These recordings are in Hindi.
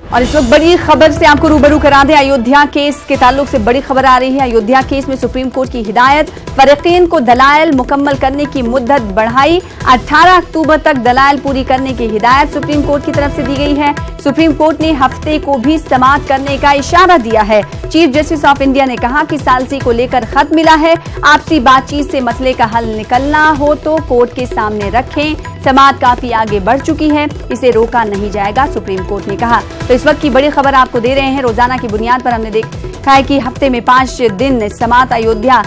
और इस वक्त बड़ी खबर से आपको रूबरू करा दें। अयोध्या केस के ताल्लुक से बड़ी खबर आ रही है। अयोध्या केस में सुप्रीम कोर्ट की हिदायत, फरीकीन को दलाइल मुकम्मल करने की मुद्दत बढ़ाई। 18 अक्टूबर तक दलाइल पूरी करने की हिदायत सुप्रीम कोर्ट की तरफ से दी गई है। सुप्रीम कोर्ट ने हफ्ते को भी समाप्त करने का इशारा दिया है। चीफ जस्टिस ऑफ इंडिया ने कहा कि सालसी को लेकर खत मिला है, आपसी बातचीत से मसले का हल निकलना हो तो कोर्ट के सामने रखें। समाअत काफी आगे बढ़ चुकी है, इसे रोका नहीं जाएगा, सुप्रीम कोर्ट ने कहा। तो इस वक्त की बड़ी खबर आपको दे रहे हैं। रोजाना की बुनियाद पर हमने देखा है कि हफ्ते में 5 दिन समाअत अयोध्या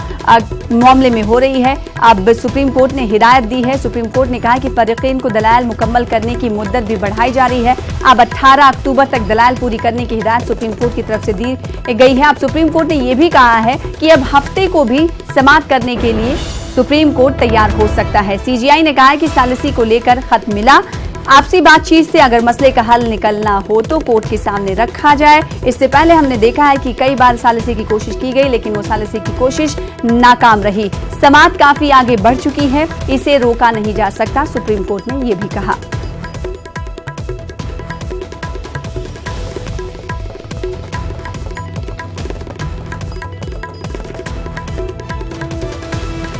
मामले में हो रही है। अब सुप्रीम कोर्ट ने हिदायत दी है। सुप्रीम कोर्ट ने कहा कि फरीकीन को दलाइल मुकम्मल करने की मुद्दत भी बढ़ाई जा रही है। अब 18 अक्टूबर तक दलाइल पूरी करने की हिदायत सुप्रीम कोर्ट की तरफ से दी गई है। अब सुप्रीम कोर्ट ने यह भी कहा है कि अब हफ्ते को भी समाअत करने के लिए सुप्रीम कोर्ट तैयार हो सकता है। सीजीआई ने कहा है कि सालिसी को लेकर खत मिला, आपसी बातचीत से अगर मसले का हल निकलना हो तो कोर्ट के सामने रखा जाए। इससे पहले हमने देखा है कि कई बार सालिसी की कोशिश की गई, लेकिन वो सालिसी की कोशिश नाकाम रही। समाअत काफी आगे बढ़ चुकी है, इसे रोका नहीं जा सकता, सुप्रीम कोर्ट ने यह भी कहा।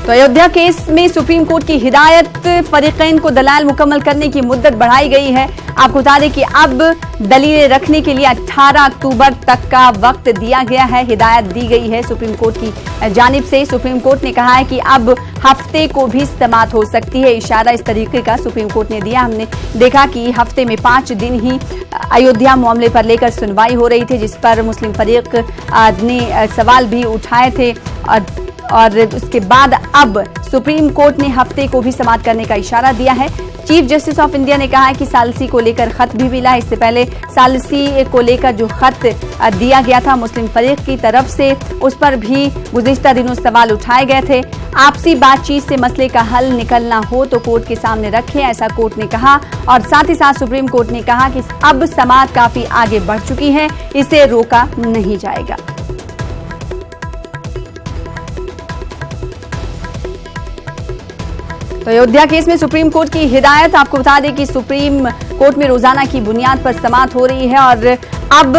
तो अयोध्या केस में सुप्रीम कोर्ट की हिदायत, फरीकीन को दलाइल मुकम्मल करने की मुद्दत बढ़ाई गई है। आपको बता दें कि अब दलीलें रखने के लिए 18 अक्टूबर तक का वक्त दिया गया है। हिदायत दी गई है सुप्रीम कोर्ट की जानिब से। सुप्रीम कोर्ट ने कहा है कि अब हफ्ते को भी समाअत हो सकती है। इशारा इस तरीके का सुप्रीम कोर्ट ने दिया। हमने देखा कि हफ्ते में 5 दिन ही अयोध्या मामले पर लेकर सुनवाई हो रही थी, जिस पर मुस्लिम फरीक ने सवाल भी उठाए थे और उसके बाद अब सुप्रीम कोर्ट ने हफ्ते को भी समाअत करने का इशारा दिया है। चीफ जस्टिस ऑफ इंडिया ने कहा है कि सालसी को लेकर खत भी मिला। इससे पहले सालसी को लेकर जो खत दिया गया था मुस्लिम फरीक की तरफ से, उस पर भी गुज़िश्ता दिनों सवाल उठाए गए थे। आपसी बातचीत से मसले का हल निकलना हो तो कोर्ट के सामने रखें, ऐसा कोर्ट ने कहा। और साथ ही साथ सुप्रीम कोर्ट ने कहा कि अब समाअत काफी आगे बढ़ चुकी है, इसे रोका नहीं जाएगा। तो अयोध्या केस में सुप्रीम कोर्ट की हिदायत, आपको बता दें कि सुप्रीम कोर्ट में रोजाना की बुनियाद पर समाअत हो रही है और अब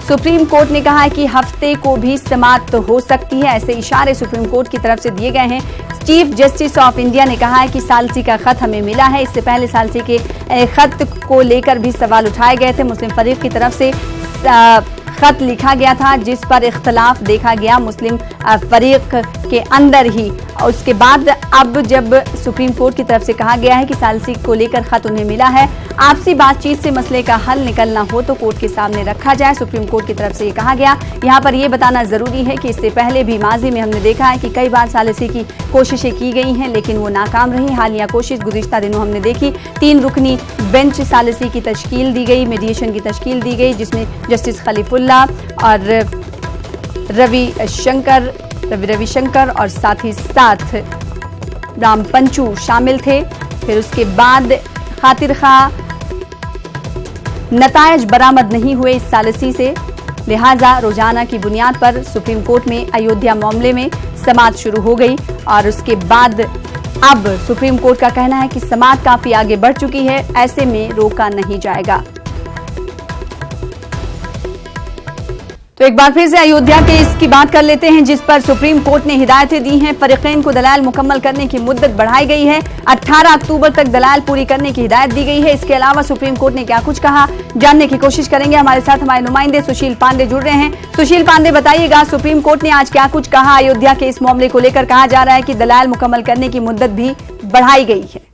सुप्रीम कोर्ट ने कहा है कि हफ्ते को भी समाअत हो सकती है। ऐसे इशारे सुप्रीम कोर्ट की तरफ से दिए गए हैं। चीफ जस्टिस ऑफ इंडिया ने कहा है कि सालसी का खत हमें मिला है। इससे पहले सालसी के खत को लेकर भी सवाल उठाए गए थे। मुस्लिम फरीक की तरफ से खत लिखा गया था, जिस पर इख्तलाफ देखा गया मुस्लिम फरीक के अंदर ही। उसके बाद अब जब सुप्रीम कोर्ट की तरफ से कहा गया है कि सालसी को लेकर खत उन्हें मिला है, आपसी बातचीत से मसले का हल निकलना हो तो कोर्ट के सामने रखा जाए, सुप्रीम कोर्ट की तरफ से ये कहा गया। यहाँ पर यह बताना जरूरी है कि इससे पहले भी माजी में हमने देखा है कि कई बार सालिसी की कोशिशें की गई हैं, लेकिन वो नाकाम रही। हालिया कोशिश गुज़िश्ता दिनों हमने देखी, 3 रुकनी बेंच सालिसी की तश्कील दी गई, मीडिएशन की तश्कील दी गई, जिसमें जस्टिस खलीफुल्ला और रविशंकर और साथ ही साथ राम पंचू शामिल थे। फिर उसके बाद खातिर खा नतायज बरामद नहीं हुए इस सालिसी से, लिहाजा रोजाना की बुनियाद पर सुप्रीम कोर्ट में अयोध्या मामले में समाअत शुरू हो गई। और उसके बाद अब सुप्रीम कोर्ट का कहना है कि समाअत काफी आगे बढ़ चुकी है, ऐसे में रोका नहीं जाएगा। तो एक बार फिर से अयोध्या केस की बात कर लेते हैं, जिस पर सुप्रीम कोर्ट ने हिदायतें दी हैं। फरीकीन को दलाइल मुकम्मल करने की मुद्दत बढ़ाई गई है। 18 अक्टूबर तक दलाइल पूरी करने की हिदायत दी गई है। इसके अलावा सुप्रीम कोर्ट ने क्या कुछ कहा, जानने की कोशिश करेंगे। हमारे साथ हमारे नुमाइंदे सुशील पांडे जुड़ रहे हैं। सुशील पांडे, बताइएगा सुप्रीम कोर्ट ने आज क्या कुछ कहा अयोध्या के इस मामले को लेकर? कहा जा रहा है कि दलाइल मुकम्मल करने की मुद्दत भी बढ़ाई गई है।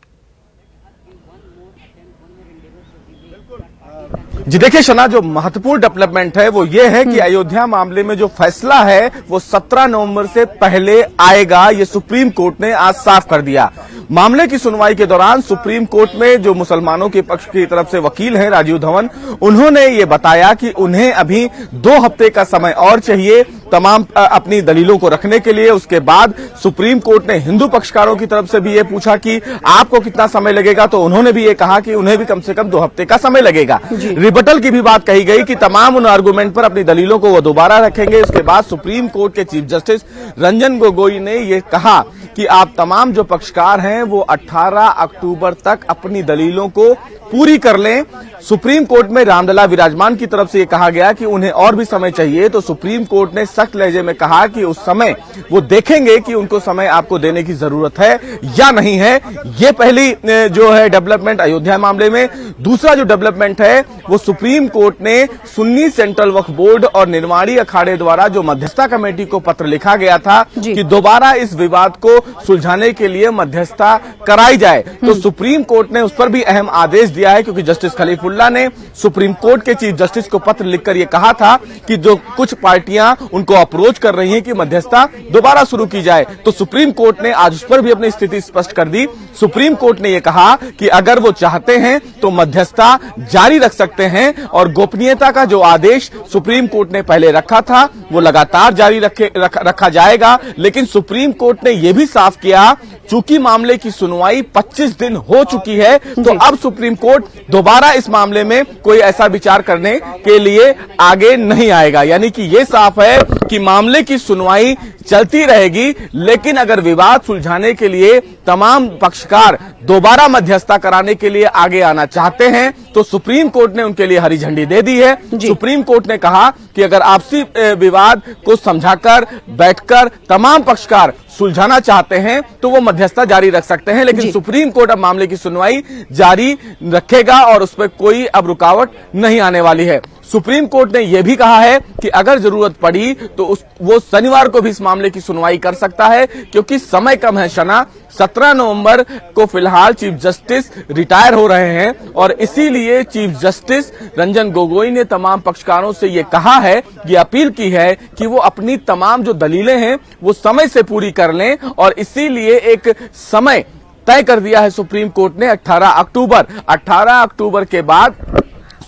जी देखिए शना, जो महत्वपूर्ण डेवलपमेंट है वो ये है कि अयोध्या मामले में जो फैसला है वो 17 नवंबर से पहले आएगा, ये सुप्रीम कोर्ट ने आज साफ कर दिया। मामले की सुनवाई के दौरान सुप्रीम कोर्ट में जो मुसलमानों के पक्ष की तरफ से वकील हैं राजीव धवन, उन्होंने ये बताया कि उन्हें अभी 2 हफ्ते का समय और चाहिए तमाम अपनी दलीलों को रखने के लिए। उसके बाद सुप्रीम कोर्ट ने हिंदू पक्षकारों की तरफ से भी ये पूछा कि आपको कितना समय लगेगा, तो उन्होंने भी ये कहा कि उन्हें भी कम से कम 2 हफ्ते का समय लगेगा। रिबटल की भी बात कही गई कि तमाम उन आर्गुमेंट पर अपनी दलीलों को वो दोबारा रखेंगे। उसके बाद सुप्रीम कोर्ट के चीफ जस्टिस रंजन गोगोई ने ये कहा कि आप तमाम जो पक्षकार हैं हैं वो 18 अक्टूबर तक अपनी दलीलों को पूरी कर लें। सुप्रीम कोर्ट में रामलला विराजमान की तरफ से ये कहा गया कि उन्हें और भी समय चाहिए, तो सुप्रीम कोर्ट ने सख्त लहजे में कहा कि उस समय वो देखेंगे कि उनको समय आपको देने की जरूरत है या नहीं है। ये पहली जो है डेवलपमेंट अयोध्या मामले में। दूसरा जो डेवलपमेंट है वो सुप्रीम कोर्ट ने सुन्नी सेंट्रल वक्फ बोर्ड और निर्माणी अखाड़े द्वारा जो मध्यस्थता कमेटी को पत्र लिखा गया था कि दोबारा इस विवाद को सुलझाने के लिए मध्यस्थता कराई जाए, तो सुप्रीम कोर्ट ने उस पर भी अहम आदेश दिया है, क्योंकि जस्टिस खलीफुल्ला ने सुप्रीम कोर्ट के चीफ जस्टिस को पत्र लिखकर यह कहा था कि जो कुछ पार्टियां उनको अप्रोच कर रही हैं कि मध्यस्थता दोबारा शुरू की जाए, तो सुप्रीम कोर्ट ने आज उस पर भी अपनी स्थिति स्पष्ट कर दी। सुप्रीम कोर्ट ने यह कहा कि अगर वो चाहते हैं तो मध्यस्थता जारी रख सकते हैं और गोपनीयता का जो आदेश सुप्रीम कोर्ट ने पहले रखा था वो लगातार जारी रखा जाएगा। लेकिन सुप्रीम कोर्ट ने यह भी साफ किया, चूंकि मामले की सुनवाई 25 दिन हो चुकी है, तो अब सुप्रीम कोर्ट दोबारा इस मामले में कोई ऐसा विचार करने के लिए आगे नहीं आएगा। यानी कि ये साफ है कि मामले की सुनवाई चलती रहेगी, लेकिन अगर विवाद सुलझाने के लिए तमाम पक्षकार दोबारा मध्यस्थता कराने के लिए आगे आना चाहते हैं तो सुप्रीम कोर्ट ने उनके लिए हरी झंडी दे दी है। सुप्रीम कोर्ट ने कहा कि अगर आपसी विवाद को समझाकर बैठकर तमाम पक्षकार सुलझाना चाहते हैं तो वो मध्यस्थता जारी रख सकते हैं, लेकिन सुप्रीम कोर्ट अब मामले की सुनवाई जारी रखेगा और उस पर कोई अब रुकावट नहीं आने वाली है। सुप्रीम कोर्ट ने यह भी कहा है कि अगर जरूरत पड़ी तो वो शनिवार को भी इस मामले की सुनवाई कर सकता है, क्योंकि समय कम है। शना 17 नवंबर को फिलहाल चीफ जस्टिस रिटायर हो रहे हैं और इसीलिए चीफ जस्टिस रंजन गोगोई ने तमाम पक्षकारों से ये कहा है, ये अपील की है कि वो अपनी तमाम जो दलीलें हैं वो समय से पूरी कर लें, और इसीलिए एक समय तय कर दिया है सुप्रीम कोर्ट ने 18 अक्टूबर। 18 अक्टूबर के बाद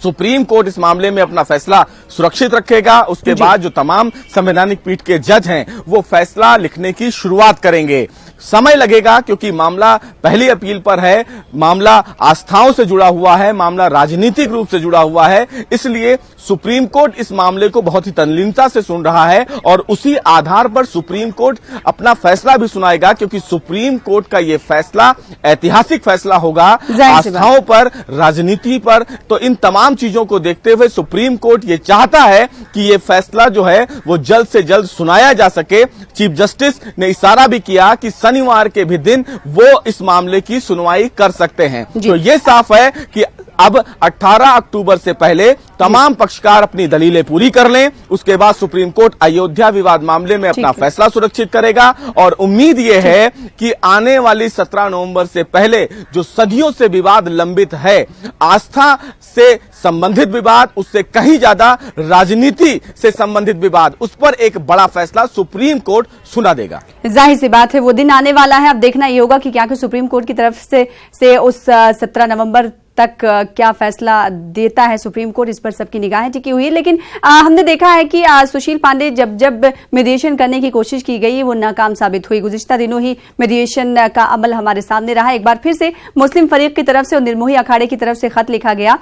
सुप्रीम कोर्ट इस मामले में अपना फैसला सुरक्षित रखेगा। उसके बाद जो तमाम संवैधानिक पीठ के जज हैं वो फैसला लिखने की शुरुआत करेंगे। समय लगेगा क्योंकि मामला पहली अपील पर है, मामला आस्थाओं से जुड़ा हुआ है, मामला राजनीतिक रूप से जुड़ा हुआ है, इसलिए सुप्रीम कोर्ट इस मामले को बहुत ही तल्लीनता से सुन रहा है और उसी आधार पर सुप्रीम कोर्ट अपना फैसला भी सुनाएगा, क्योंकि सुप्रीम कोर्ट का ये फैसला ऐतिहासिक फैसला होगा आस्थाओं पर, राजनीति पर। तो इन तमाम चीजों को देखते हुए सुप्रीम कोर्ट ये चाहता है कि ये फैसला जो है वो जल्द से जल्द सुनाया जा सके। चीफ जस्टिस ने इशारा भी किया कि शनिवार के भी दिन वो इस मामले की सुनवाई कर सकते हैं। तो ये साफ है कि अब 18 अक्टूबर से पहले तमाम पक्षकार अपनी दलीलें पूरी कर लें, उसके बाद सुप्रीम कोर्ट अयोध्या विवाद मामले में अपना फैसला सुरक्षित करेगा। और उम्मीद यह है कि आने वाली 17 नवंबर से पहले जो सदियों से विवाद लंबित है, आस्था से संबंधित विवाद, उससे कहीं ज्यादा राजनीति से संबंधित विवाद, उस पर एक बड़ा फैसला सुप्रीम कोर्ट सुना देगा। जाहिर सी बात है वो दिन आने वाला है। अब देखना ये होगा कि क्या सुप्रीम कोर्ट की तरफ से उस 17 नवंबर तक क्या फैसला देता है सुप्रीम कोर्ट, इस पर सबकी निगाहें टिकी हुई है। लेकिन हमने देखा है कि सुशील पांडे जब मीडिएशन करने की कोशिश की गई वो नाकाम साबित हुई। गुज़िश्ता दिनों ही मीडिएशन का अमल हमारे सामने रहा। एक बार फिर से मुस्लिम फरीक की तरफ से और निर्मोही अखाड़े की तरफ से खत लिखा गया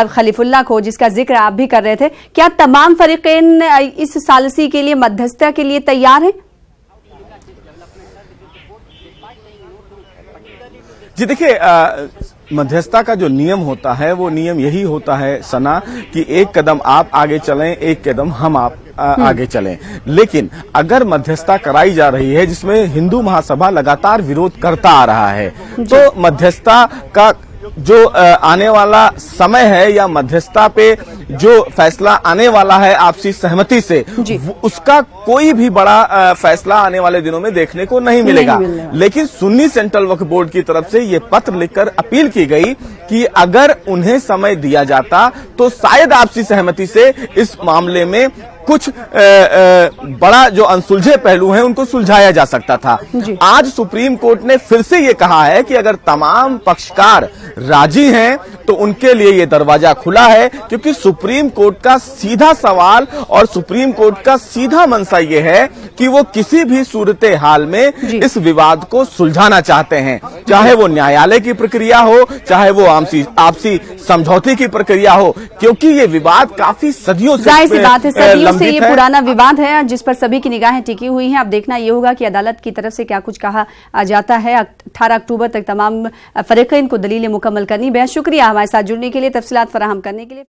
खलीफुल्ला को, जिसका जिक्र आप भी कर रहे थे। क्या तमाम फरीकैन इस सालसी के लिए मध्यस्थता के लिए तैयार हैं? जी देखिए, मध्यस्थता का जो नियम होता है वो नियम यही होता है सना कि एक कदम आप आगे चलें, एक कदम हम आगे चलें। लेकिन अगर मध्यस्थता कराई जा रही है जिसमें हिंदू महासभा लगातार विरोध करता आ रहा है, तो मध्यस्थता का जो आने वाला समय है या मध्यस्थता पे जो फैसला आने वाला है आपसी सहमति से, उसका कोई भी बड़ा फैसला आने वाले दिनों में देखने को नहीं मिलेगा। लेकिन सुन्नी सेंट्रल वक्फ बोर्ड की तरफ से ये पत्र लिखकर अपील की गई कि अगर उन्हें समय दिया जाता तो शायद आपसी सहमति से इस मामले में कुछ बड़ा जो अनसुलझे पहलू हैं उनको सुलझाया जा सकता था। आज सुप्रीम कोर्ट ने फिर से ये कहा है कि अगर तमाम पक्षकार राजी हैं तो उनके लिए ये दरवाजा खुला है, क्योंकि सुप्रीम कोर्ट का सीधा सवाल और सुप्रीम कोर्ट का सीधा मंशा ये है कि वो किसी भी सूरत हाल में इस विवाद को सुलझाना चाहते हैं, चाहे वो न्यायालय की प्रक्रिया हो, चाहे वो आपसी समझौते की प्रक्रिया हो, क्योंकि ये विवाद काफी सदियों से से लंबित ये है। पुराना विवाद है जिस पर सभी की निगाहें टिकी हुई हैं। अब देखना ये होगा कि अदालत की तरफ से क्या कुछ कहा जाता है। 18 अक्टूबर तक तमाम फरीक़ैन को दलीलें मुकम्मल करनी। बेहद शुक्रिया हमारे साथ जुड़ने के लिए, तफसीलात फराहम करने के लिए।